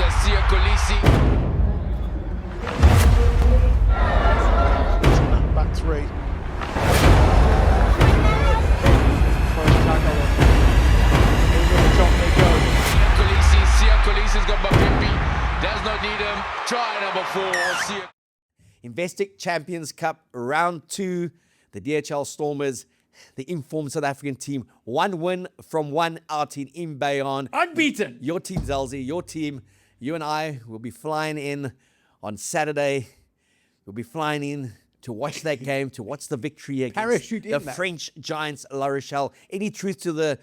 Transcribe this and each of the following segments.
Back three. First tackle. Over the top they go. Siya got Mapimpi. Does not need him. Try number 4. Siya. Investec Champions Cup Round 2. The DHL Stormers, the informed South African team, 1 win from 1 outing in Bayonne. Unbeaten. Your team, Zelzy, your team, you and I will be flying in on Saturday. We'll be flying in to watch that game, to watch the victory against Parachute in, the mate. French giants, La Rochelle. Any truth to the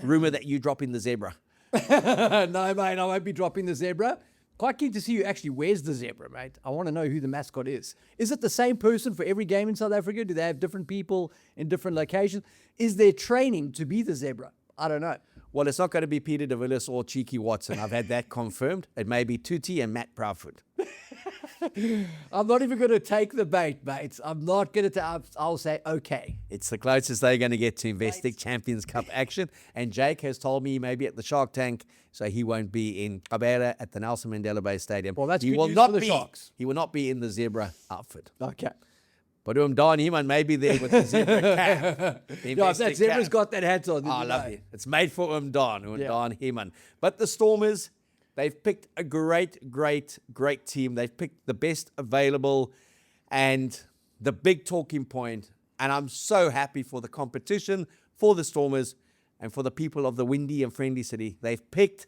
rumor that you dropping the zebra? No, mate, I won't be dropping the zebra. Quite keen to see who actually wears the zebra, mate. I want to know who the mascot is. Is it the same person for every game in South Africa? Do they have different people in different locations? Is there training to be the zebra? I don't know. Well, it's not going to be Peter de Villiers or Cheeky Watson. I've had that confirmed. It may be Tuti and Matt Proudfoot. I'm not even going to take the bait, mate. I'm not going to. I'll say, okay. It's the closest they're going to get to Investec Champions Cup action. And Jake has told me he may be at the Shark Tank, so he won't be in Gqeberha at the Nelson Mandela Bay Stadium. Well, that's he good will news not for the be. Sharks. He will not be in the zebra outfit. Okay. But Don Heeman may be there with the zebra cap. The Yeah, that Investec zebra's cap. got that hat on. Oh, I love it. It's made for Don Yeah. Heeman. But the Stormers, they've picked a great team. They've picked the best available and the big talking point. And I'm so happy for the competition, for the Stormers, and for the people of the windy and friendly city. They've picked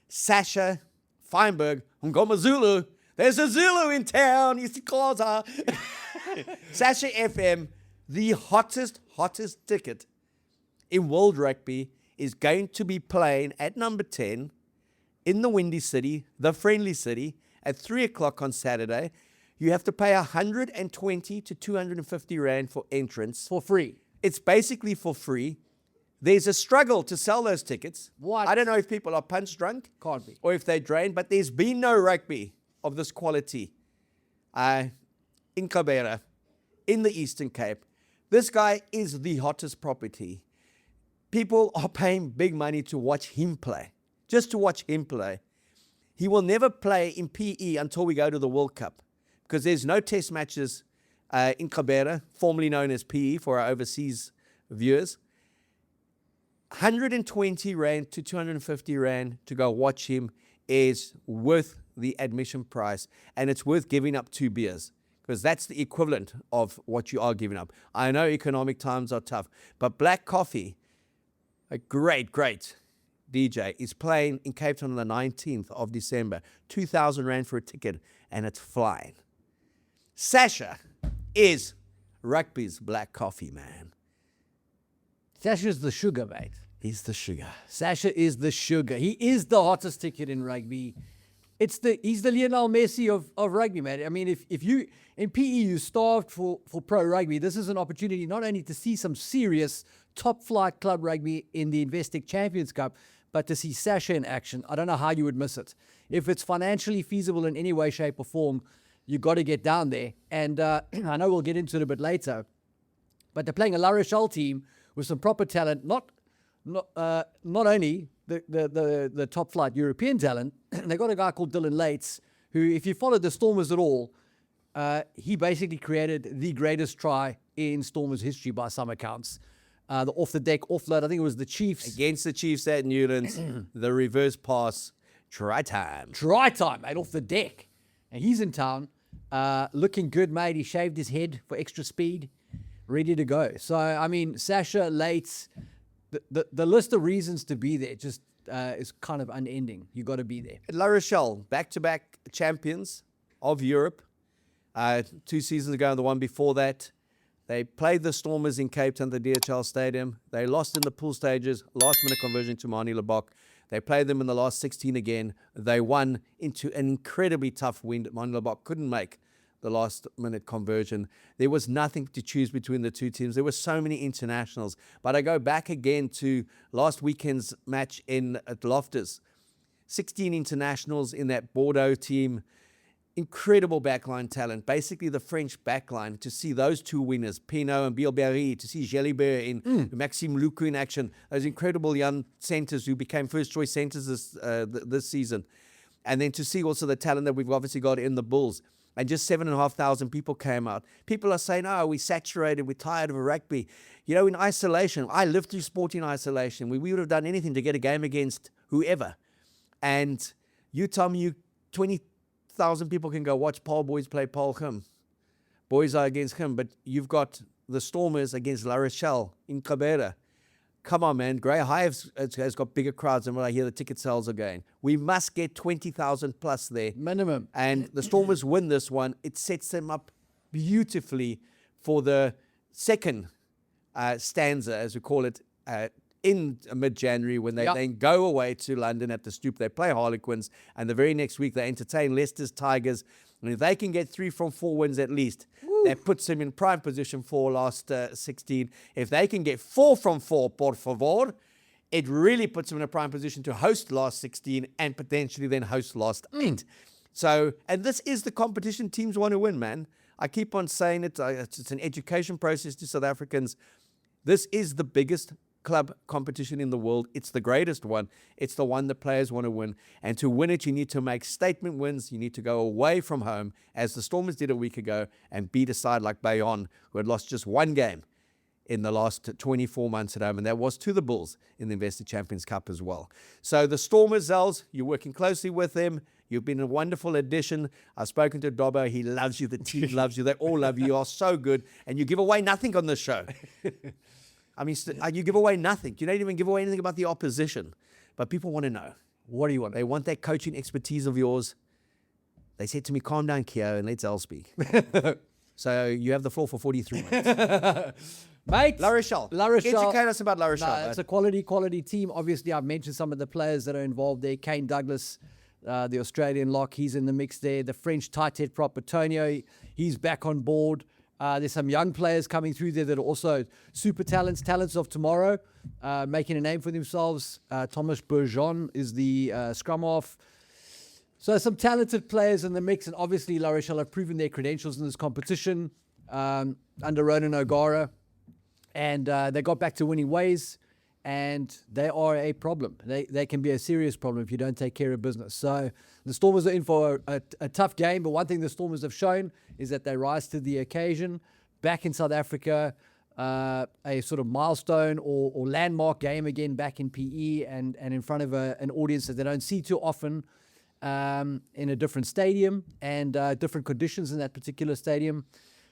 Sacha Feinberg-Mngomezulu. There's a Zulu in town. You see, Sacha FM, the hottest ticket in world rugby, is going to be playing at number 10 in the windy city, the friendly city, at 3 o'clock on Saturday. You have to pay 120 to 250 Rand for entrance. For free. It's basically for free. There's a struggle to sell those tickets. What? I don't know if people are punch drunk. Can't be. Or if they drain, but there's been no rugby of this quality in Gqeberha, in the Eastern Cape. This guy is the hottest property. People are paying big money to watch him play, just to watch him play. He will never play in PE until we go to the World Cup, because there's no test matches in Gqeberha, formerly known as PE for our overseas viewers. 120 Rand to 250 Rand to go watch him is worth the admission price, and it's worth giving up 2 beers, because that's the equivalent of what you are giving up. I know economic times are tough, but Black Coffee, a great DJ, is playing in Cape Town on the 19th of December. 2,000 Rand for a ticket, and it's flying. Sacha is rugby's Black Coffee, man. Sacha's the sugar, mate. He's the sugar. Sacha is the sugar. He is the hottest ticket in rugby. He's the Lionel Messi of rugby, man. I mean, if you in PE you starved for pro rugby, this is an opportunity not only to see some serious top flight club rugby in the Investec Champions Cup, but to see Sacha in action. I don't know how you would miss it. If it's financially feasible in any way, shape, or form, you got to get down there. And I know we'll get into it a bit later, but they're playing a La Rochelle team with some proper talent. Not only the top flight European talent. They got a guy called Dylan Lates, who, if you followed the Stormers at all, he basically created the greatest try in Stormers history by some accounts. The off the deck offload, I think it was the Chiefs. Against the Chiefs at Newlands, the reverse pass, try time, mate, off the deck. And he's in town, looking good, mate. He shaved his head for extra speed, ready to go. So, I mean, Sacha, Lates, the list of reasons to be there just is kind of unending. You got to be there. La Rochelle, back-to-back champions of Europe. 2 seasons ago and the one before that. They played the Stormers in Cape Town, the DHL Stadium. They lost in the pool stages, last-minute conversion to Mani Lebok. They played them in the last 16 again. They won into an incredibly tough win. Mani Lebok couldn't make the last-minute conversion. There was nothing to choose between the two teams. There were so many internationals. But I go back again to last weekend's match at Loftus. 16 internationals in that Bordeaux team. Incredible backline talent. Basically the French backline. To see those two winners, Pinot and Bielberry, to see Gqeberha in Maxime Lucu in action. Those incredible young centres who became first-choice centres this season. And then to see also the talent that we've obviously got in the Bulls. And just 7,500 people came out. People are saying, oh, we're saturated, we're tired of rugby. You know, in isolation, I lived through sport in isolation. We would have done anything to get a game against whoever. And you tell me 20,000 people can go watch Paul Boys play Paul Kim. Boys are against him, but you've got the Stormers against La Rochelle in Gqeberha. Come on, man. Grey Hives has got bigger crowds than what I hear the ticket sales are going. We must get 20,000 plus there. Minimum. And the Stormers win this one. It sets them up beautifully for the second stanza, as we call it, in mid-January when they then go away to London at the Stoop. They play Harlequins, and the very next week they entertain Leicester's Tigers. And if they can get 3 from 4 wins at least, that puts them in prime position for last 16. If they can get 4 from 4, por favor, it really puts them in a prime position to host last 16 and potentially then host last 8. So, and this is the competition teams want to win, man. I keep on saying it. It's an education process to South Africans. This is the biggest club competition in the world. It's the greatest one. It's the one that players want to win. And to win it, you need to make statement wins. You need to go away from home, as the Stormers did a week ago, and beat a side like Bayonne, who had lost just 1 game in the last 24 months at home, and that was to the Bulls in the Investor Champions Cup as well. So the Stormers, Zels, you're working closely with them. You've been a wonderful addition. I've spoken to Dobbo. He loves you. The team loves you. They all love you. You are so good, and you give away nothing on this show. I mean, you give away nothing. You don't even give away anything about the opposition. But people want to know. What do you want? They want that coaching expertise of yours. They said to me, calm down, Keo, and let Zell speak. So you have the floor for 43 minutes. Mate, La Rochelle. Educate us about La Rochelle. It's a quality team. Obviously, I've mentioned some of the players that are involved there. Kane Douglas, the Australian lock, he's in the mix there. The French tight head prop, Antonio, he's back on board. There's some young players coming through there that are also super talents of tomorrow, making a name for themselves. Thomas Bourgeon is the scrum half. So some talented players in the mix, and obviously La Rochelle have proven their credentials in this competition under Ronan O'Gara, and they got back to winning ways, and they are a problem. They can be a serious problem if you don't take care of business. So the Stormers are in for a tough game, but one thing the Stormers have shown is that they rise to the occasion. Back in South Africa, a sort of milestone or landmark game again back in PE and in front of an audience that they don't see too often, in a different stadium and different conditions in that particular stadium.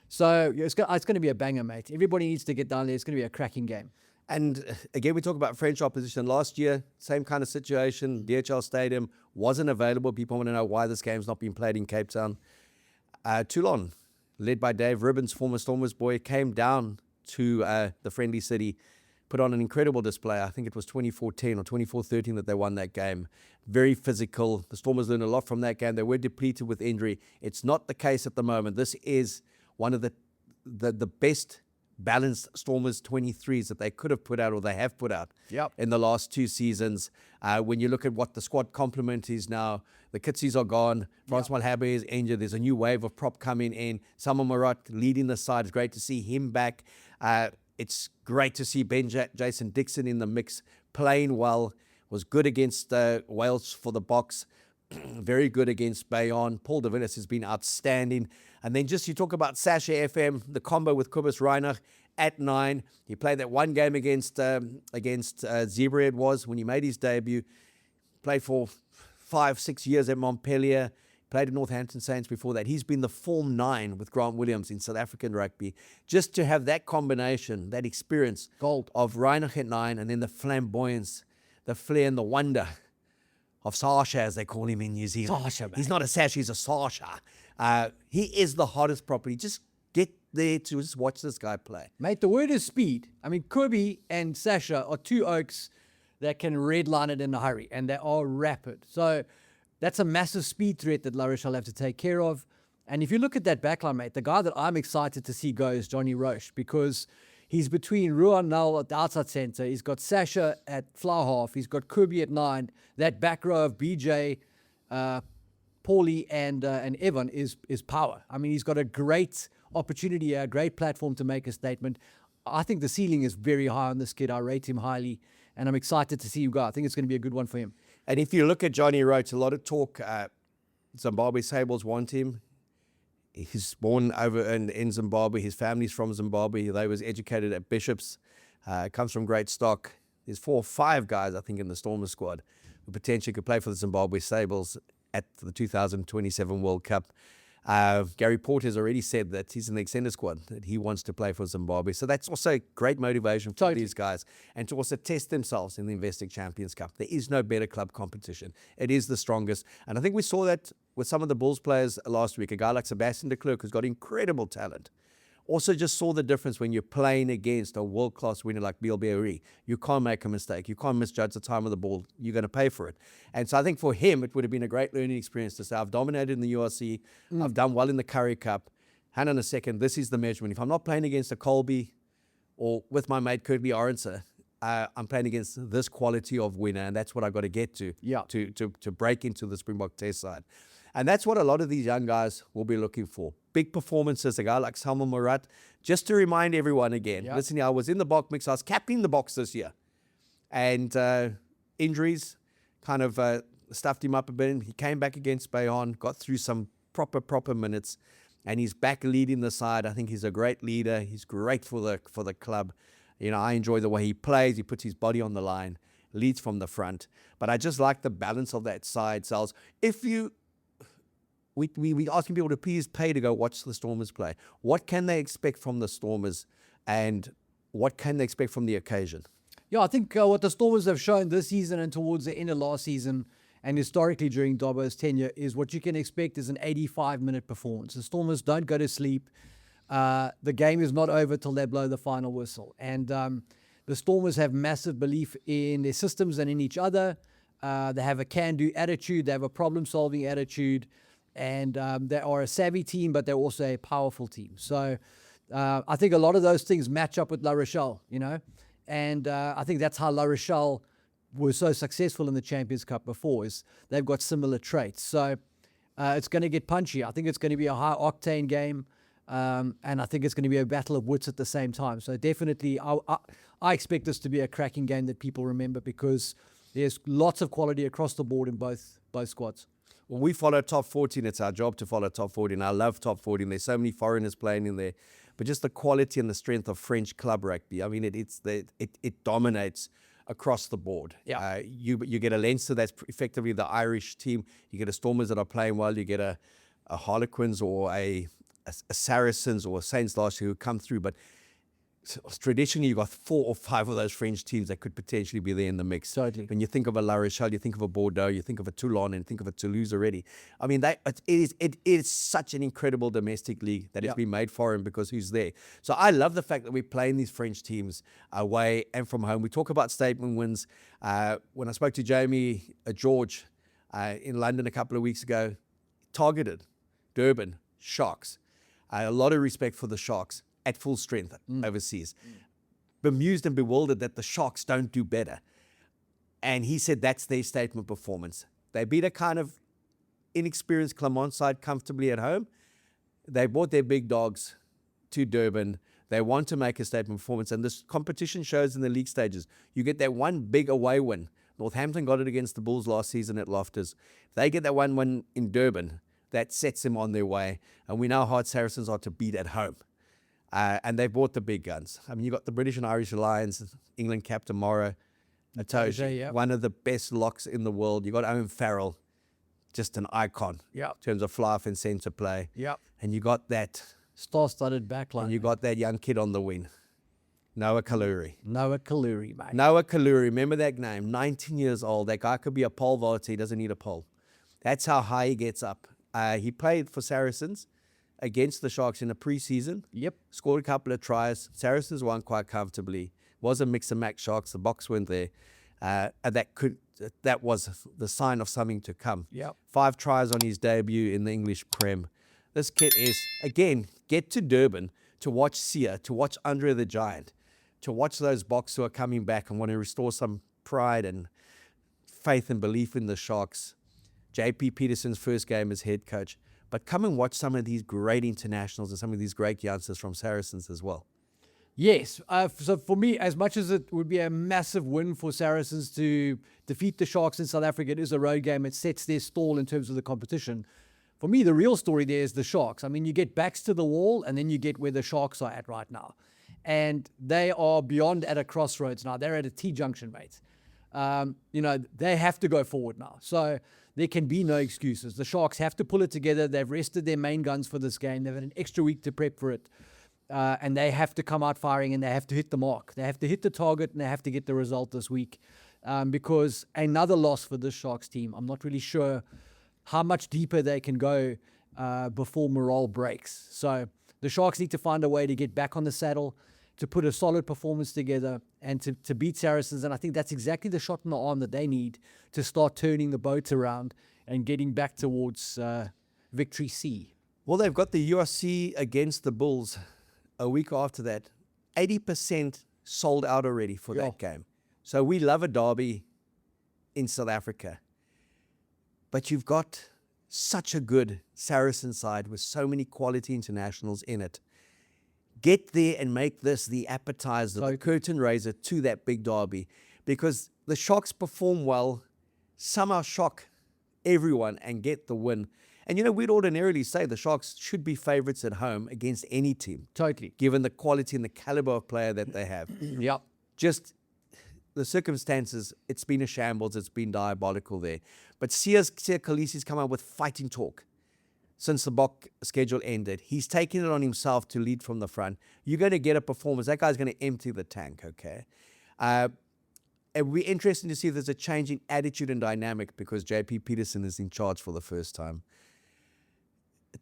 So it's going to be a banger, mate. Everybody needs to get down there. It's going to be a cracking game. And again, we talk about French opposition. Last year, same kind of situation. DHL Stadium wasn't available. People want to know why this game's not being played in Cape Town. Toulon, led by Dave Ribbons, former Stormers boy, came down to the friendly city, put on an incredible display. I think it was 2014 or 2013 that they won that game. Very physical. The Stormers learned a lot from that game. They were depleted with injury. It's not the case at the moment. This is one of the best balanced Stormers 23s that they could have put out or they have put out in the last 2 seasons. When you look at what the squad complement is now, the Kitsies are gone. Francois Malhabe is injured. There's a new wave of prop coming in. Samuel Marat leading the side. It's great to see him back. It's great to see Jason Dixon in the mix, playing well. Was good against Wales for the Boks. Very good against Bayonne. Paul de Villiers has been outstanding. And then just you talk about Sacha FM, the combo with Kobus Reinach at 9. He played that one game against Gqeberha, it was, when he made his debut. Played for 5-6 years at Montpellier. Played at Northampton Saints before that. He's been the form 9 with Grant Williams in South African rugby. Just to have that combination, that experience of Reinach at 9, and then the flamboyance, the flair and the wonder of Sacha, as they call him in New Zealand. Sacha, he's not a Sacha, he's a Sacha. He is the hottest property. Just get there to just watch this guy play. Mate, the word is speed. I mean, Kirby and Sacha are 2 oaks that can redline it in a hurry, and they are rapid. So that's a massive speed threat that La Rochelle have to take care of. And if you look at that backline, mate, the guy that I'm excited to see go is Johnny Roche, because he's between Ruan Null at the outside centre. He's got Sacha at fly half. He's got Kirby at 9. That back row of BJ, Paulie, and Evan is power. I mean, he's got a great opportunity, a great platform to make a statement. I think the ceiling is very high on this kid. I rate him highly, and I'm excited to see him go. I think it's going to be a good one for him. And if you look at Johnny Roach, a lot of talk, Zimbabwe Sables want him. He's born over in Zimbabwe. His family's from Zimbabwe. They was educated at Bishops. Comes from great stock. There's 4 or 5 guys, I think, in the Stormers squad who potentially could play for the Zimbabwe Sables at the 2027 World Cup. Gary Porter has already said that he's in the extended squad, that he wants to play for Zimbabwe. So that's also great motivation for these guys, and to also test themselves in the Investec Champions Cup. There is no better club competition. It is the strongest. And I think we saw that with some of the Bulls players last week. A guy like Sebastian de Klerk, who's got incredible talent. Also just saw the difference when you're playing against a world-class winner like Gqeberha. You can't make a mistake. You can't misjudge the time of the ball. You're going to pay for it. And so I think for him, it would have been a great learning experience to say, I've dominated in the URC. I've done well in the Currie Cup. Hang on a second. This is the measurement. If I'm not playing against a Colby or with my mate Kirby Orenser, I'm playing against this quality of winner, and that's what I've got to get to break into the Springbok Test side. And that's what a lot of these young guys will be looking for. Big performances, a guy like Salman Murat. Just to remind everyone again, listen here, I was in the Bok mix, I was captaining the Boks this year. And injuries kind of stuffed him up a bit. He came back against Bayonne, got through some proper minutes, and he's back leading the side. I think he's a great leader. He's great for the club. You know, I enjoy the way he plays. He puts his body on the line, leads from the front. But I just like the balance of that side, Zels. We asking people to please pay to go watch the Stormers play. What can they expect from the Stormers, and what can they expect from the occasion? Yeah, I think what the Stormers have shown this season and towards the end of last season and historically during Dobbo's tenure is what you can expect is an 85-minute performance. The Stormers don't go to sleep. The game is not over till they blow the final whistle. And the Stormers have massive belief in their systems and in each other. They have a can-do attitude. They have a problem-solving attitude. And they are a savvy team, but they're also a powerful team. So I think a lot of those things match up with La Rochelle, you know. And I think that's how La Rochelle was so successful in the Champions Cup before, is they've got similar traits. So it's going to get punchy. I think it's going to be a high-octane game. And I think it's going to be a battle of wits at the same time. So definitely I expect this to be a cracking game that people remember, because there's lots of quality across the board in both squads. Well, we follow top 14. It's our job to follow top 14. I love top 14. There's so many foreigners playing in there. But just the quality and the strength of French club rugby, I mean, it dominates across the board. Yeah. You get a Leinster that's effectively the Irish team. You get a Stormers that are playing well. You get a Harlequins or a Saracens or a Saints last year who come through. But traditionally, you've got 4 or 5 of those French teams that could potentially be there in the mix. Totally. When you think of a La Rochelle, you think of a Bordeaux, you think of a Toulon, and think of a Toulouse already. I mean, it is such an incredible domestic league that it's been made foreign because who's there. So I love the fact that we're playing these French teams away and from home. We talk about statement wins. When I spoke to Jamie George in London a couple of weeks ago, targeted Durban, Sharks. A lot of respect for the Sharks at full strength overseas. Bemused and bewildered that the Sharks don't do better. And he said that's their statement performance. They beat a kind of inexperienced Clermont side comfortably at home. They brought their big dogs to Durban. They want to make a statement performance. And this competition shows in the league stages. You get that one big away win. Northampton got it against the Bulls last season at Loftus. If they get that one win in Durban, that sets them on their way. And we know how hard Saracens are to beat at home. And they bought the big guns. I mean, you got the British and Irish Lions, England captain Morrow, Atoje, one of the best locks in the world. You got Owen Farrell, just an icon in terms of fly-off and centre play. And you got that star-studded backline. And you got that young kid on the wing, Noah Kaluri. Noah Kaluri, mate. Noah Kaluri, remember that name? 19 years old. That guy could be a pole vaulter. He doesn't need a pole. That's how high he gets up. He played for Saracens against the Sharks in the preseason. Scored a couple of tries. Saracens won quite comfortably. Was a mix and match Sharks. The Boks weren't there. And that was the sign of something to come. 5 tries on his debut in the English Prem. This kid is, again, get to Durban to watch Siya, to watch Andre the Giant, to watch those Boks who are coming back and want to restore some pride and faith and belief in the Sharks. JP Peterson's first game as head coach. But come and watch some of these great internationals and some of these great youngsters from Saracens as well. Yes. So for me, as much as it would be a massive win for Saracens to defeat the Sharks in South Africa, it is a road game. It sets their stall in terms of the competition. For me, the real story there is the Sharks. I mean, you get backs to the wall, and then you get where the Sharks are at right now. And they are beyond at a crossroads now. They're at a T-junction, mate. They have to go forward now. So there can be no excuses. The Sharks have to pull it together. They've rested their main guns for this game. They've had an extra week to prep for it. And they have to come out firing, and they have to hit the mark. They have to hit the target, and they have to get the result this week. Because another loss for this Sharks team, I'm not really sure how much deeper they can go before morale breaks. So the Sharks need to find a way to get back on the saddle, to put a solid performance together, and to beat Saracens. And I think that's exactly the shot in the arm that they need to start turning the boat around and getting back towards Victory C. Well, they've got the URC against the Bulls a week after that. 80% sold out already for that game. So we love a derby in South Africa. But you've got such a good Saracen side with so many quality internationals in it. Get there and make this the appetizer, the curtain raiser to that big derby. Because the Sharks perform well, somehow shock everyone and get the win. And, we'd ordinarily say the Sharks should be favourites at home against any team. Totally. Given the quality and the calibre of player that they have. Yep. Just the circumstances, it's been a shambles. It's been diabolical there. But Siya Kolisi's come out with fighting talk since the Bok schedule ended. He's taken it on himself to lead from the front. You're going to get a performance. That guy's going to empty the tank, okay? It'll be interesting to see if there's a change in attitude and dynamic because JP Peterson is in charge for the first time.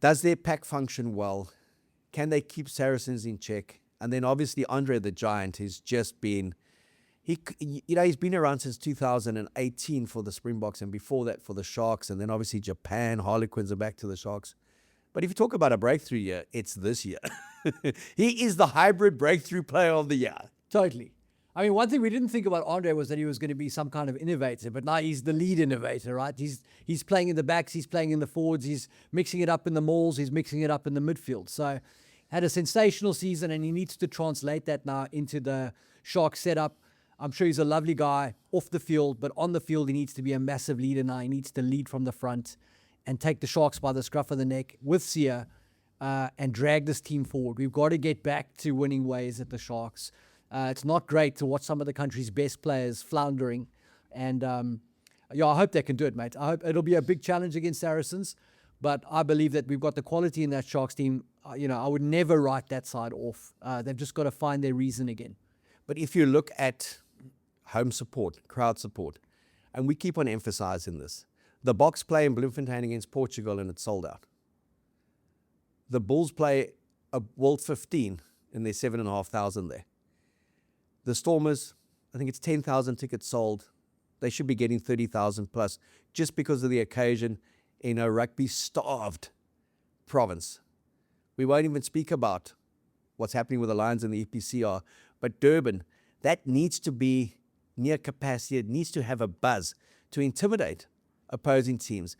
Does their pack function well? Can they keep Saracens in check? And then obviously Andre the Giant has just been, he's been around since 2018 for the Springboks and before that for the Sharks, and then obviously Japan, Harlequins are back to the Sharks. But if you talk about a breakthrough year, it's this year. He is the hybrid breakthrough player of the year. Totally. I mean, one thing we didn't think about Andre was that he was going to be some kind of innovator, but now he's the lead innovator, right? He's playing in the backs, he's playing in the forwards, he's mixing it up in the mauls, he's mixing it up in the midfield. So had a sensational season, and he needs to translate that now into the Sharks setup. I'm sure he's a lovely guy off the field, but on the field he needs to be a massive leader now. He needs to lead from the front and take the Sharks by the scruff of the neck with Siya and drag this team forward. We've got to get back to winning ways at the Sharks. It's not great to watch some of the country's best players floundering. And, I hope they can do it, mate. I hope it'll be a big challenge against Saracens. But I believe that we've got the quality in that Sharks team. I would never write that side off. They've just got to find their reason again. But if you look at home support, crowd support, and we keep on emphasizing this, the Boks play in Bloemfontein against Portugal and it's sold out. The Bulls play a World 15 and there's 7,500 there. The Stormers, I think it's 10,000 tickets sold. They should be getting 30,000 plus just because of the occasion in a rugby-starved province. We won't even speak about what's happening with the Lions and the EPCR, but Durban, that needs to be near capacity. It needs to have a buzz to intimidate opposing teams.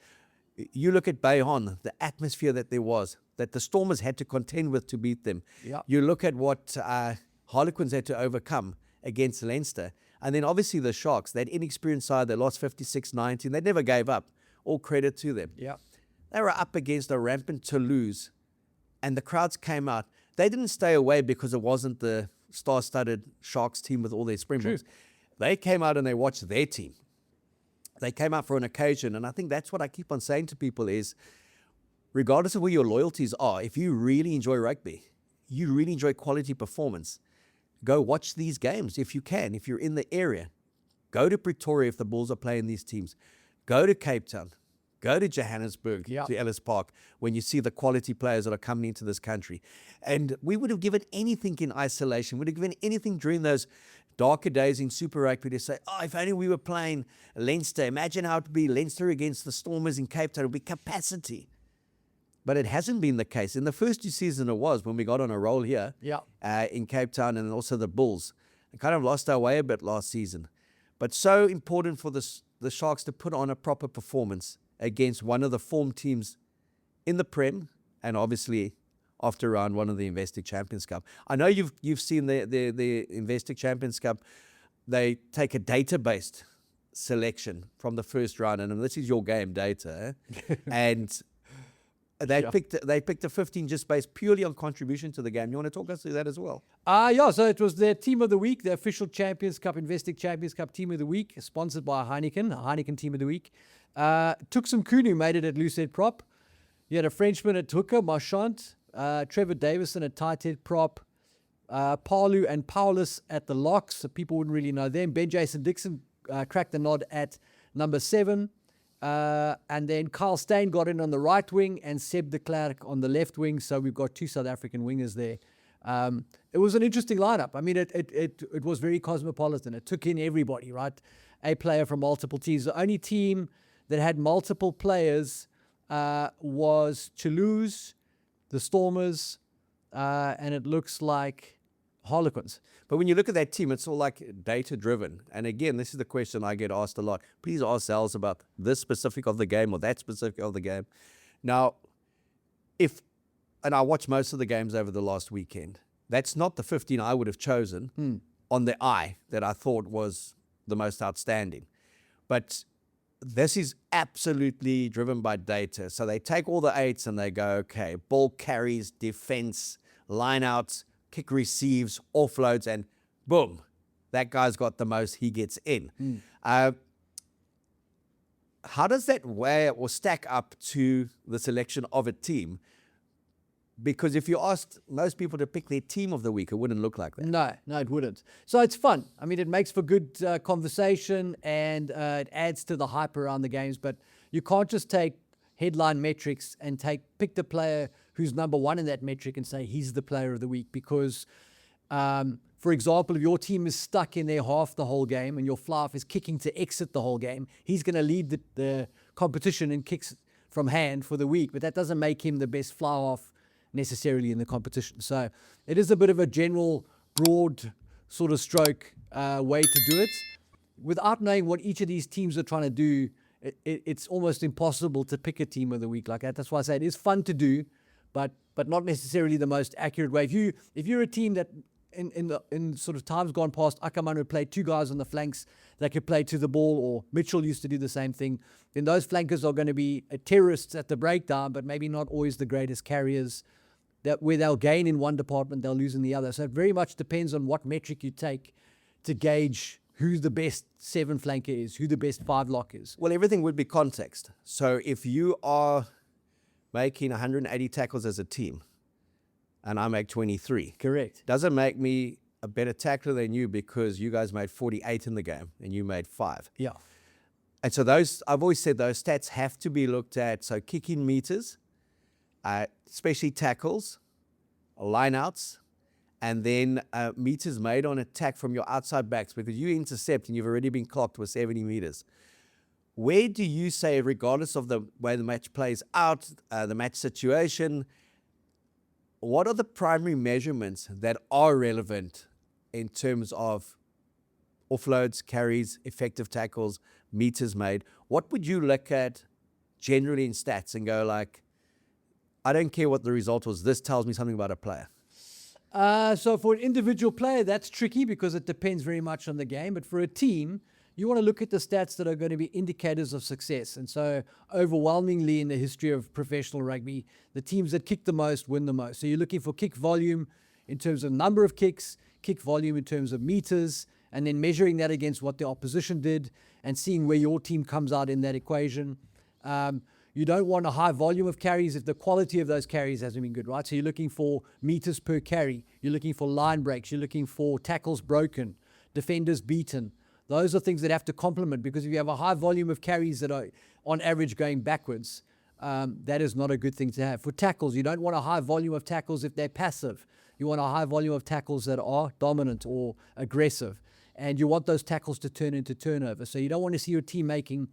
You look at Bayonne, the atmosphere that there was, that the Stormers had to contend with to beat them. Yep. You look at what Harlequins had to overcome against Leinster. And then obviously the Sharks, that inexperienced side, they lost 56-19. They never gave up. All credit to them. Yeah. They were up against a rampant Toulouse, and the crowds came out. They didn't stay away because it wasn't the star-studded Sharks team with all their Springboks. True. They came out and they watched their team. They came out for an occasion, and I think that's what I keep on saying to people is, regardless of where your loyalties are, if you really enjoy rugby, you really enjoy quality performance, go watch these games if you can. If you're in the area, go to Pretoria if the Bulls are playing these teams. Go to Cape Town. Go to Johannesburg, to Ellis Park, when you see the quality players that are coming into this country. And we would have given anything in isolation. Would have given anything during those darker days in Super Rugby to say, if only we were playing Leinster. Imagine how it would be Leinster against the Stormers in Cape Town. It would be capacity. But it hasn't been the case. In the first two seasons it was, when we got on a roll here in Cape Town, and also the Bulls. We kind of lost our way a bit last season. But so important for the Sharks to put on a proper performance against one of the form teams in the Prem, and obviously after round one of the Investec Champions Cup. I know you've seen the Investec Champions Cup. They take a data-based selection from the first round, and this is your game data, and they picked a 15 just based purely on contribution to the game. You want to talk us through that as well? Yeah, so it was their team of the week, the official Champions Cup, Investec Champions Cup team of the week, sponsored by Heineken team of the week. Took some Kunu, made it at loose head prop. You had a Frenchman at hooker, Marchant, Trevor Davison at tight head prop, Palu and Paulus at the locks, so people wouldn't really know them. Ben Jason Dixon cracked the nod at number 7. And then Kyle Steyn got in on the right wing and Seb de Klerk on the left wing. So we've got 2 South African wingers there. It was an interesting lineup. I mean, it was very cosmopolitan. It took in everybody, right? A player from multiple teams. The only team that had multiple players was Toulouse, the Stormers, and it looks like Harlequins. But when you look at that team, it's all like data-driven. And again, this is the question I get asked a lot. Please ask Zels about this specific of the game or that specific of the game. Now, and I watched most of the games over the last weekend, that's not the 15 I would have chosen on the eye that I thought was the most outstanding. But this is absolutely driven by data. So they take all the 8s and they go, okay, ball carries, defense, lineouts, kick receives, offloads, and boom, that guy's got the most, he gets in. How does that weigh or stack up to the selection of a team? Because if you asked most people to pick their team of the week, it wouldn't look like that. No, it wouldn't. So it's fun. I mean, it makes for good conversation, and it adds to the hype around the games, but you can't just take headline metrics and pick the player who's number 1 in that metric and say he's the player of the week, because for example, if your team is stuck in their half the whole game and your fly-off is kicking to exit the whole game, he's going to lead the competition in kicks from hand for the week, but that doesn't make him the best fly-off necessarily in the competition. So it is a bit of a general, broad sort of stroke way to do it. Without knowing what each of these teams are trying to do, it's almost impossible to pick a team of the week like that. That's why I say it is fun to do, but not necessarily the most accurate way. If you're a team that in sort of times gone past, Ackerman would play 2 guys on the flanks that could play to the ball, or Mitchell used to do the same thing, then those flankers are going to be terrorists at the breakdown, but maybe not always the greatest carriers. That where they'll gain in one department, they'll lose in the other. So it very much depends on what metric you take to gauge who the best 7 flanker is, who the best 5 lock is. Well, everything would be context. So if you are making 180 tackles as a team, and I make 23. Correct. Doesn't make me a better tackler than you because you guys made 48 in the game and you made 5. Yeah. And so I've always said those stats have to be looked at. So kicking meters, especially tackles, lineouts, and then meters made on attack from your outside backs, because you intercept and you've already been clocked with 70 meters. Where do you say, regardless of the way the match plays out, the match situation, what are the primary measurements that are relevant in terms of offloads, carries, effective tackles, meters made? What would you look at generally in stats and go like, I don't care what the result was, this tells me something about a player? So for an individual player, that's tricky because it depends very much on the game. But for a team, you want to look at the stats that are going to be indicators of success. And so overwhelmingly in the history of professional rugby, the teams that kick the most win the most. So you're looking for kick volume in terms of number of kicks, kick volume in terms of meters, and then measuring that against what the opposition did and seeing where your team comes out in that equation. You don't want a high volume of carries if the quality of those carries hasn't been good, right? So you're looking for meters per carry. You're looking for line breaks. You're looking for tackles broken, defenders beaten. Those are things that have to complement, because if you have a high volume of carries that are on average going backwards, that is not a good thing to have. For tackles, you don't want a high volume of tackles if they're passive. You want a high volume of tackles that are dominant or aggressive. And you want those tackles to turn into turnover. So you don't want to see your team making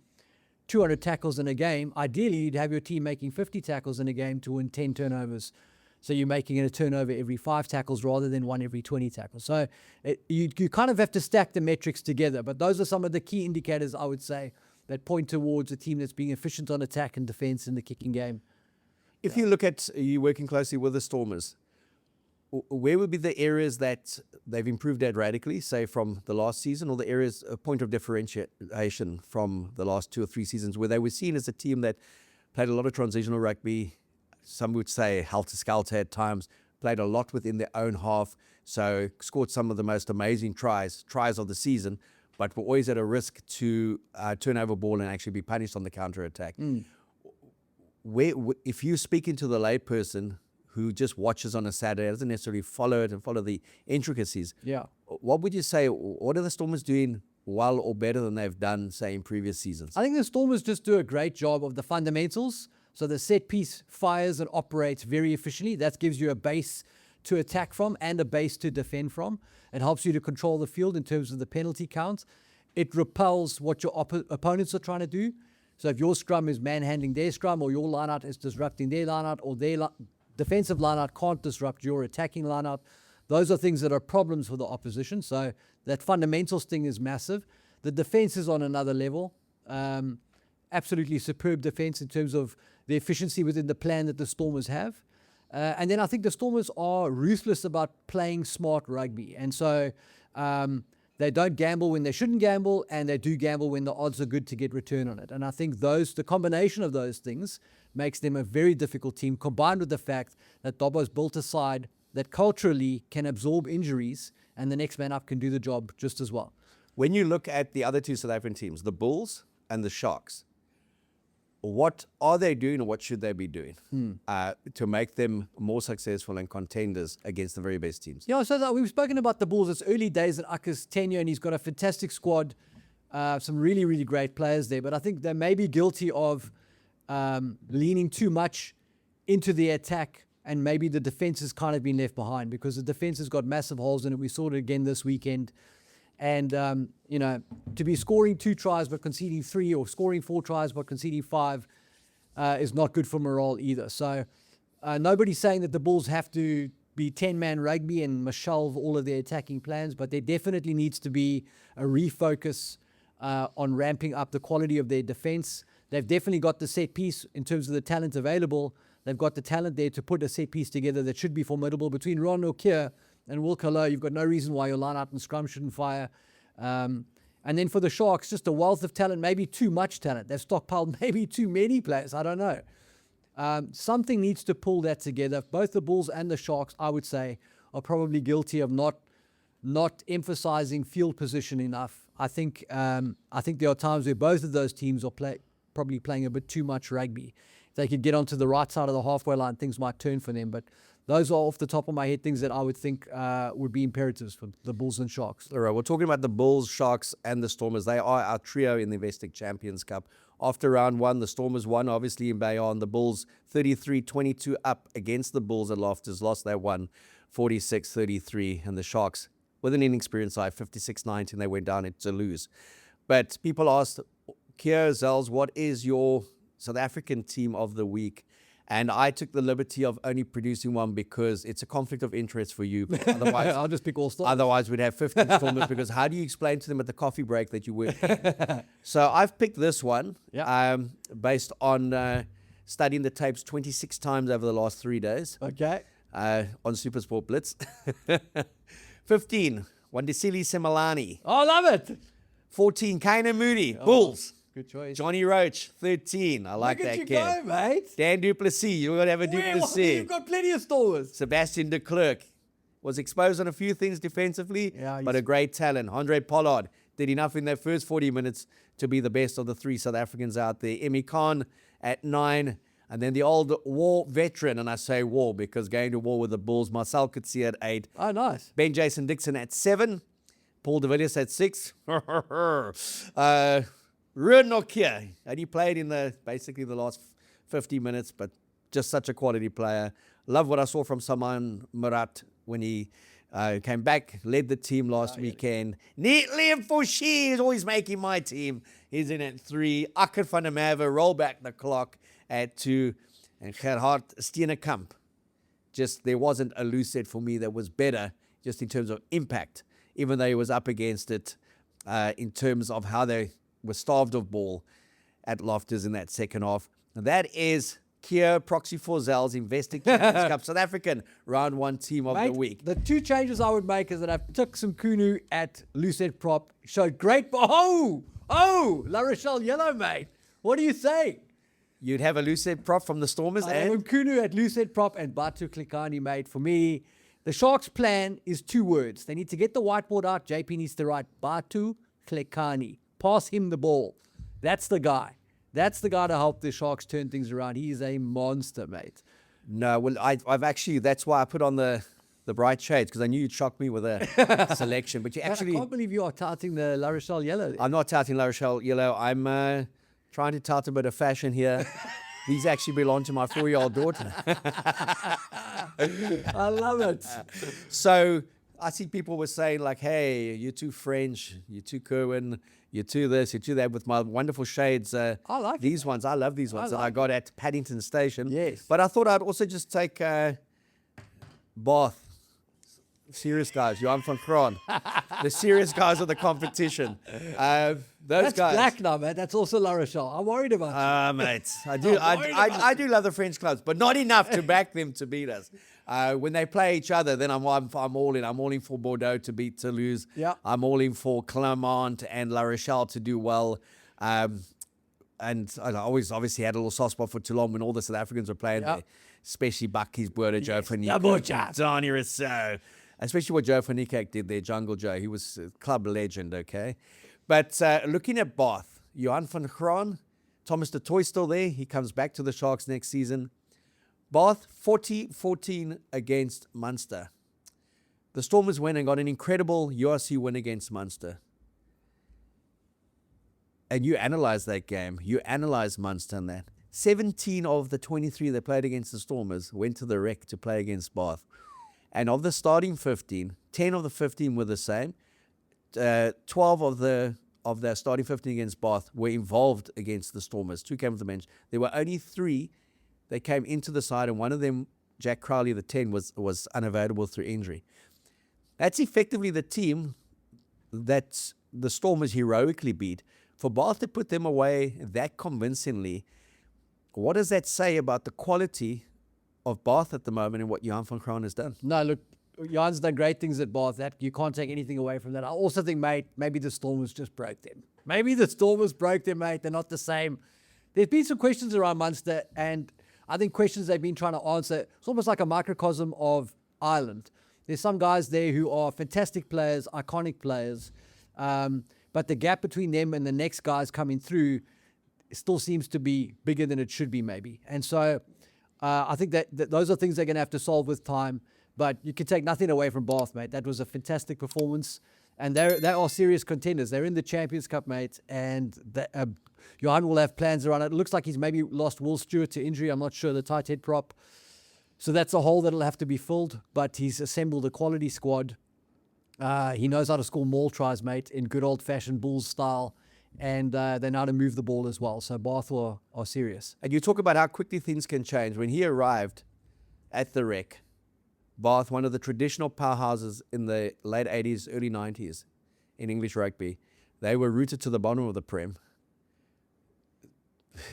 200 tackles in a game. Ideally, you'd have your team making 50 tackles in a game to win 10 turnovers. So you're making it a turnover every 5 tackles rather than one every 20 tackles. So you kind of have to stack the metrics together. But those are some of the key indicators, I would say, that point towards a team that's being efficient on attack and defense in the kicking game. If you look at you working closely with the Stormers, where would be the areas that they've improved at radically, say from the last season, or the areas, a point of differentiation from the last 2 or 3 seasons, where they were seen as a team that played a lot of transitional rugby, some would say helter-skelter at times, played a lot within their own half, so scored some of the most amazing tries of the season, but were always at a risk to turn over ball and actually be punished on the counter-attack. If you speak into the layperson who just watches on a Saturday, doesn't necessarily follow it and follow the intricacies, what would you say, what are the Stormers doing well or better than they've done, say, in previous seasons? I think the Stormers just do a great job of the fundamentals. So the set piece fires and operates very efficiently. That gives you a base to attack from and a base to defend from. It helps you to control the field in terms of the penalty count. It repels what your opponents are trying to do. So if your scrum is manhandling their scrum, or your lineout is disrupting their lineout, or their defensive lineout can't disrupt your attacking lineout, those are things that are problems for the opposition. So that fundamentals thing is massive. The defense is on another level. Absolutely superb defense in terms of the efficiency within the plan that the Stormers have. And then I think the Stormers are ruthless about playing smart rugby. And so they don't gamble when they shouldn't gamble, and they do gamble when the odds are good to get return on it. And I think the combination of those things makes them a very difficult team, combined with the fact that Dobbo's built a side that culturally can absorb injuries, and the next man up can do the job just as well. When you look at the other 2 South African teams, the Bulls and the Sharks, what are they doing, or what should they be doing to make them more successful and contenders against the very best teams? Yeah, so we've spoken about the Bulls. It's early days in Akker's tenure, and he's got a fantastic squad, some really, really great players there. But I think they may be guilty of leaning too much into the attack, and maybe the defense has kind of been left behind, because the defense has got massive holes in it. We saw it again this weekend. And, to be scoring 2 tries but conceding 3, or scoring 4 tries but conceding 5 is not good for morale either. So nobody's saying that the Bulls have to be 10-man rugby and must shelve all of their attacking plans, but there definitely needs to be a refocus on ramping up the quality of their defense. They've definitely got the set piece in terms of the talent available. They've got the talent there to put a set piece together that should be formidable. Between Ron O'Keefe and Will Callow, you've got no reason why your line-out and scrum shouldn't fire. And then for the Sharks, just a wealth of talent, maybe too much talent. They've stockpiled maybe too many players. I don't know. Something needs to pull that together. Both the Bulls and the Sharks, I would say, are probably guilty of not emphasizing field position enough. I think there are times where both of those teams are probably playing a bit too much rugby. If they could get onto the right side of the halfway line, things might turn for them. But those are off the top of my head things that I would think would be imperatives for the Bulls and Sharks. All right, we're talking about the Bulls, Sharks, and the Stormers. They are our trio in the Investec Champions Cup. After round 1, the Stormers won, obviously, in Bayonne. The Bulls 33-22 up against the Bulls at Loftus. Lost that one 46-33. And the Sharks, with an inexperienced side, 56-19, they went down to lose. But people asked, Keo Zels, what is your South African team of the week? And I took the liberty of only producing one because it's a conflict of interest for you. Otherwise, I'll just pick all stars. Otherwise, we'd have 50 Stormers, because how do you explain to them at the coffee break that you work? So I've picked this one based on studying the tapes 26 times over the last 3 days. Okay. On SuperSport Blitz. 15, Wandisile Semalani. Oh, I love it. 14, Kaina Moody, Bulls. Good choice. Johnny Roach, 13. I like Look that at you kid. go, mate. Dan Duplessis, you're going to have a Duplessis. You've got plenty of Stormers. Sebastian de Klerk was exposed on a few things defensively, but a great talent. Andre Pollard did enough in their first 40 minutes to be the best of the 3 South Africans out there. Emmy Khan at 9. And then the old war veteran, and I say war because going to war with the Bulls, Marcel Coetzee at 8. Oh, nice. Ben Jason Dixon at 7. Paul de Villiers at 6. Ruud Nokia, and he played in basically the last 50 minutes, but just such a quality player. Love what I saw from Saman Murat when he came back, led the team last weekend. Liam Fouché is always making my team. He's in at 3. Akker van der Merwe, roll back the clock at 2. And Gerhard Steenekamp. Just there wasn't a loose set for me that was better, just in terms of impact, even though he was up against it in terms of how they were starved of ball at Loftus in that second half. And that is Keo Proxy for Zels Investing Champions Cup South African Round 1 Team of the Week. The two changes I would make is that I've took some Kunu at loosehead prop, showed great. Oh, La Rochelle yellow, mate. What do you say? You'd have a loosehead prop from the Stormers and Kunu at loosehead prop and Batu Klikani, mate. For me, the Sharks' plan is 2 words. They need to get the whiteboard out. JP needs to write Batu Klikani. Pass him the ball. That's the guy. That's the guy to help the Sharks turn things around. He is a monster, mate. No, well, I've actually, that's why I put on the bright shades, because I knew you'd shock me with a selection. But you actually, I can't believe you are touting the La Rochelle yellow. I'm not touting La Rochelle yellow. I'm trying to tout a bit of fashion here. These actually belong to my 4-year-old daughter. I love it. So I see people were saying like, hey, you're too French, you're too Kerwin, you're too this, you're too that, with my wonderful shades. I like these ones. I love these ones that I got at Paddington Station. Yes. But I thought I'd also just take Bath. Serious guys, Johan van Graan. The serious guys of the competition. Those That's guys. black now, man. That's also La Rochelle. I'm worried about you. Mate, I do love the French clubs, but not enough to back them to beat us. When they play each other, then I'm all in. I'm all in for Bordeaux to beat Toulouse. Yeah. I'm all in for Clermont and La Rochelle to do well. And I always obviously had a little soft spot for Toulon when all the South Africans were playing there, especially Bakkies, Boerder, Joe van Niekerk, Donnie Rousseau. Especially what Joe van Niekerk did there, Jungle Joe. He was a club legend, okay? But looking at Bath, Johan van Graan, Thomas de Toy still there. He comes back to the Sharks next season. Bath, 40-14 against Munster. The Stormers went and got an incredible URC win against Munster. And you analyze that game. You analyze Munster and that. 17 of the 23 that played against the Stormers went to the Rec to play against Bath. And of the starting 15, 10 of the 15 were the same. 12 of the starting 15 against Bath were involved against the Stormers. 2 came off the bench. There were only 3 that came into the side, and one of them, Jack Crowley, the 10, was unavailable through injury. That's effectively the team that the Stormers heroically beat. For Bath to put them away that convincingly, what does that say about the quality of Bath at the moment and what Johan van Graan has done? No, look, Johan's done great things at Bath. That you can't take anything away from that. I also think, mate, maybe the Stormers just broke them. Maybe the Stormers broke them, mate. They're not the same. There's been some questions around Munster, and I think questions they've been trying to answer. It's almost like a microcosm of Ireland. There's some guys there who are fantastic players, iconic players, but the gap between them and the next guys coming through still seems to be bigger than it should be, maybe. And so I think that those are things they're going to have to solve with time. But you can take nothing away from Bath, mate. That was a fantastic performance. And they are serious contenders. They're in the Champions Cup, mate. And Johan will have plans around it. It looks like he's maybe lost Will Stewart to injury. I'm not sure, the tight head prop. So that's a hole that'll have to be filled. But he's assembled a quality squad. He knows how to score maul tries, mate, in good old-fashioned Bulls style. And they know how to move the ball as well. So Bath are serious. And you talk about how quickly things can change. When he arrived at the Rec, Bath, one of the traditional powerhouses in the late 80s, early 90s in English rugby, they were rooted to the bottom of the Prem.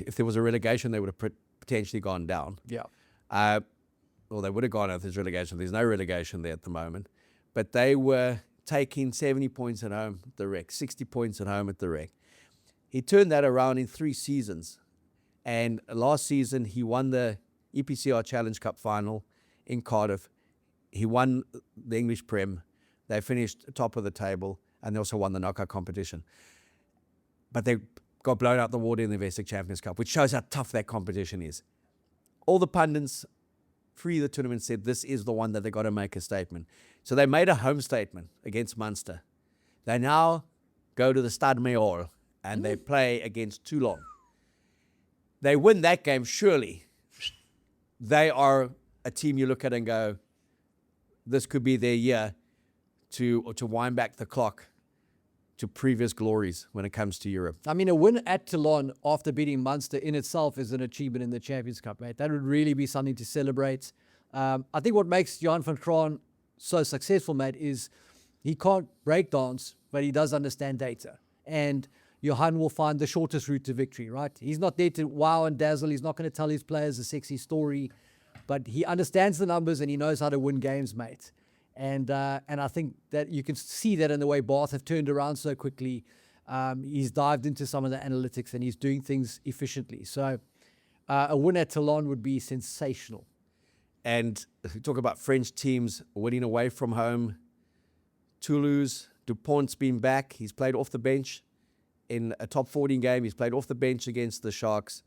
If there was a relegation, they would have potentially gone down. Yeah. Well, they would have gone out if there's relegation. There's no relegation there at the moment. But they were taking 70 points at home at the Rec, 60 points at home at the Rec. He turned that around in 3 seasons. And last season, he won the EPCR Challenge Cup final in Cardiff. He won the English Prem. They finished top of the table, and they also won the knockout competition. But they got blown out the water in the Investec Champions Cup, which shows how tough that competition is. All the pundits pre the tournament said this is the one that they got to make a statement. So they made a home statement against Munster. They now go to the Stade Mayor and they play against Toulon. They win that game, surely. They are a team you look at and go, this could be their year to wind back the clock to previous glories when it comes to Europe. I mean, a win at Toulon after beating Munster in itself is an achievement in the Champions Cup, mate. That would really be something to celebrate. I think what makes Johan van Graan so successful, mate, is he can't break dance, but he does understand data. And Johan will find the shortest route to victory, right? He's not there to wow and dazzle. He's not going to tell his players a sexy story, but he understands the numbers and he knows how to win games, mate. And I think that you can see that in the way Bath have turned around so quickly. He's dived into some of the analytics and he's doing things efficiently. So a win at Toulon would be sensational. And if we talk about French teams winning away from home, Toulouse, Dupont's been back. He's played off the bench in a top 14 game. He's played off the bench against the Sharks.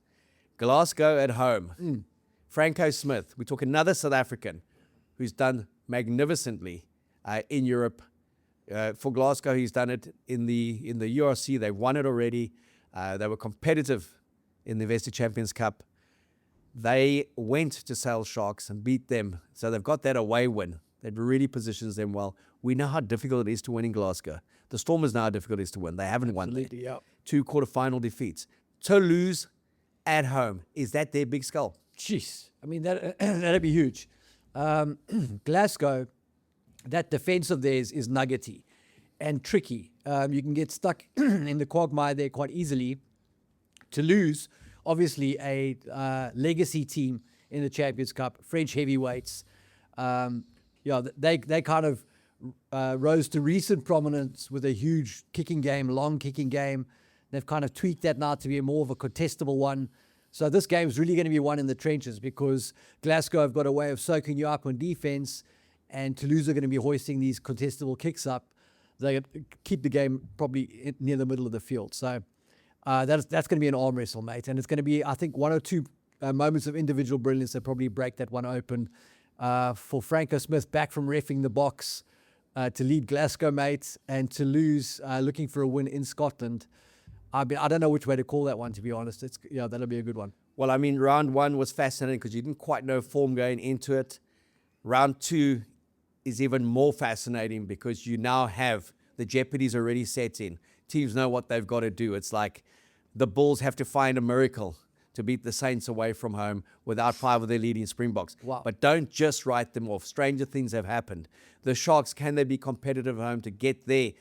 Glasgow at home. Franco Smith. We talk another South African who's done magnificently in Europe. For Glasgow, he's done it in the URC. They've won it already. They were competitive in the Vested Champions Cup. They went to Sale Sharks and beat them. So they've got that away win. That really positions them well. We know how difficult it is to win in Glasgow. The Stormers know how difficult it is to win. They haven't won there. Yeah. 2 quarterfinal defeats. Toulouse at home. Is that their big skull? Jeez. I mean, that'd be huge. Glasgow, that defense of theirs is nuggety and tricky. You can get stuck in the quagmire there quite easily. Toulouse, obviously a legacy team in the Champions Cup, French heavyweights. They kind of rose to recent prominence with a huge kicking game, long kicking game. They've kind of tweaked that now to be more of a contestable one. So this game is really going to be won in the trenches because Glasgow have got a way of soaking you up on defense, and Toulouse are going to be hoisting these contestable kicks up. They keep the game probably near the middle of the field. So that's going to be an arm wrestle, mate. And it's going to be, I think, 1 or 2 moments of individual brilliance that probably break that one open. For Franco Smith back from reffing the box to lead Glasgow, mate, and Toulouse looking for a win in Scotland. I don't know which way to call that one, to be honest. That'll be a good one. Well, I mean, round 1 was fascinating because you didn't quite know form going into it. Round 2 is even more fascinating because you now have the jeopardies already set in. Teams know what they've got to do. It's like the Bulls have to find a miracle to beat the Saints away from home without 5 of their leading Springboks. Wow. But don't just write them off. Stranger things have happened. The Sharks, can they be competitive at home to get their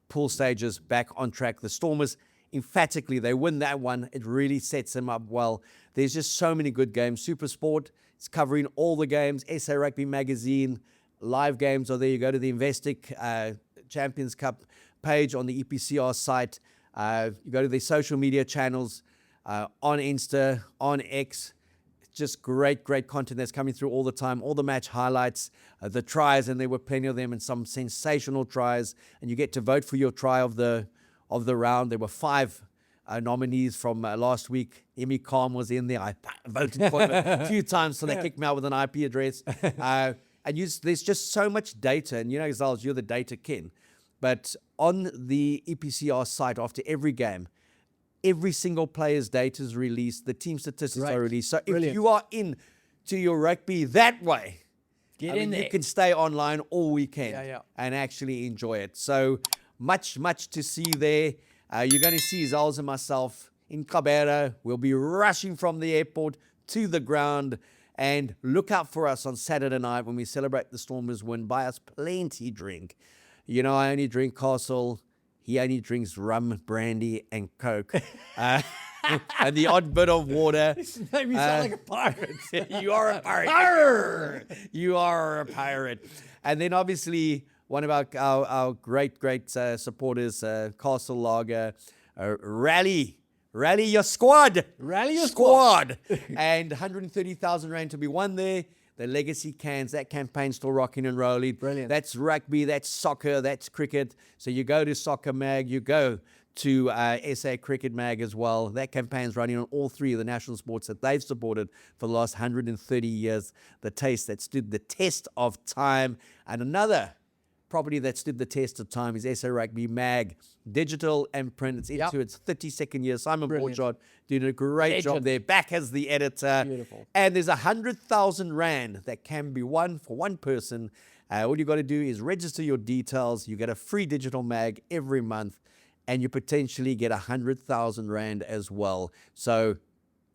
pool stages back on track? The Stormers, emphatically, they win that one. It really sets them up well. There's just so many good games. SuperSport is covering all the games. SA Rugby Magazine, live games are there. You go to the Investec Champions Cup page on the EPCR site. You go to their social media channels on Insta, on X. Just great content that's coming through all the time. All the match highlights, the tries, and there were plenty of them, and some sensational tries. And you get to vote for your try of the round. There were 5 nominees from last week. Emmy Khan was in there. I voted for him a few times, so they kicked me out with an IP address. There's just so much data. And you know, Zels, you're the data king. But on the EPCR site, after every game, every single player's data is released. The team statistics are released. So if you are in to your rugby that way, Get in there. you can stay online all weekend Yeah. and actually enjoy it. So much to see there. You're going to see Zels and myself in Gqeberha. We'll be rushing from the airport to the ground. And look out for us on Saturday night when we celebrate the Stormers' win. Buy us plenty drink. You know, I only drink Castle. He only drinks rum, brandy, and Coke. And the odd bit of water. Made me sound like a pirate. You are a pirate. Arr! You are a pirate. And then obviously one of our great supporters, Castle Lager, rally your squad. Rally your squad. And 130,000 Rand to be won there. The legacy cans, that campaign's still rocking and rolling. Brilliant. That's rugby, that's soccer, that's cricket. So you go to Soccer Mag, you go to SA Cricket Mag as well. That campaign's running on all 3 of the national sports that they've supported for the last 130 years. The taste that stood the test of time. And another property that stood the test of time is SA Rugby Mag, digital and print. It's into its 32nd year. Simon Borchardt doing a great job there, back as the editor. Beautiful. And there's 100,000 Rand that can be won for one person. All you got to do is register your details. You get a free digital mag every month, and you potentially get 100,000 Rand as well. So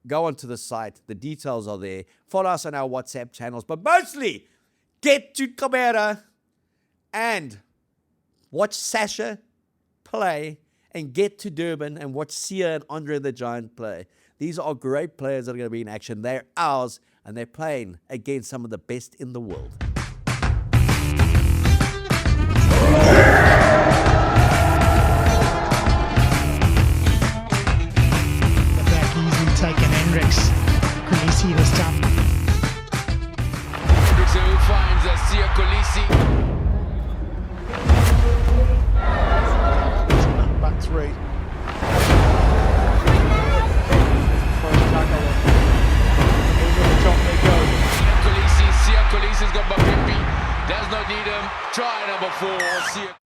go onto the site. The details are there. Follow us on our WhatsApp channels, but mostly get to Gqeberha and watch Sacha play and get to Durban and watch Siya and Andre the Giant play. These are great players that are going to be in action. They're ours, and they're playing against some of the best in the world. The back easily taken Hendricks. Kolisi this time. Hendricks who finds Siya Kolisi. Back three. Over the top they go. Siya Kolisi's got Bapimpi. Does not need him. Try number 4. Siya.